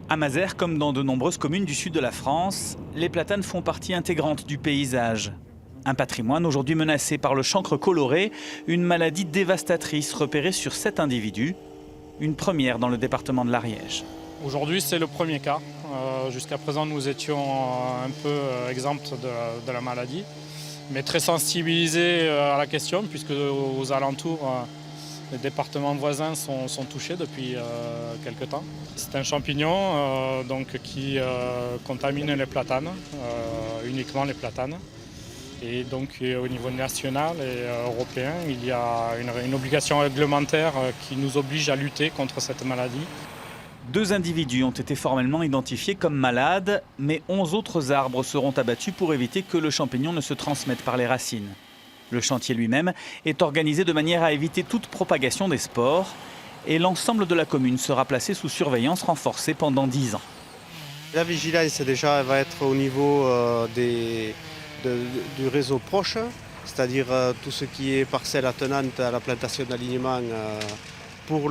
À Mazères, comme dans de nombreuses communes du sud de la France, les platanes font partie intégrante du paysage. Un patrimoine aujourd'hui menacé par le chancre coloré, une maladie dévastatrice repérée sur 7 individus, une première dans le département de l'Ariège. Aujourd'hui, c'est le premier cas. Jusqu'à présent, nous étions un peu exempts de la maladie, mais très sensibilisés à la question, puisque aux alentours, les départements voisins sont touchés depuis quelques temps. C'est un champignon qui contamine les platanes, uniquement les platanes. Et donc au niveau national et européen, il y a une obligation réglementaire qui nous oblige à lutter contre cette maladie. 2 individus ont été formellement identifiés comme malades, mais 11 autres arbres seront abattus pour éviter que le champignon ne se transmette par les racines. Le chantier lui-même est organisé de manière à éviter toute propagation des spores et l'ensemble de la commune sera placé sous surveillance renforcée pendant 10 ans. La vigilance déjà va être au niveau du réseau proche, c'est-à-dire tout ce qui est parcelle attenante à la plantation d'alignement pour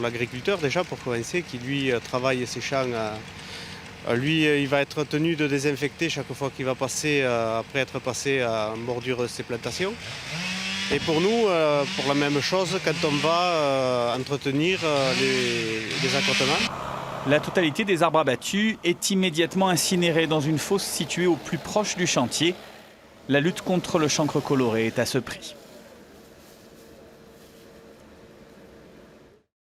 l'agriculteur déjà pour commencer, qui lui travaille ses champs. Lui, il va être tenu de désinfecter chaque fois qu'il va passer, après être passé en bordure de ses plantations. Et pour nous, pour la même chose, quand on va entretenir les accotements. La totalité des arbres abattus est immédiatement incinérée dans une fosse située au plus proche du chantier. La lutte contre le chancre coloré est à ce prix.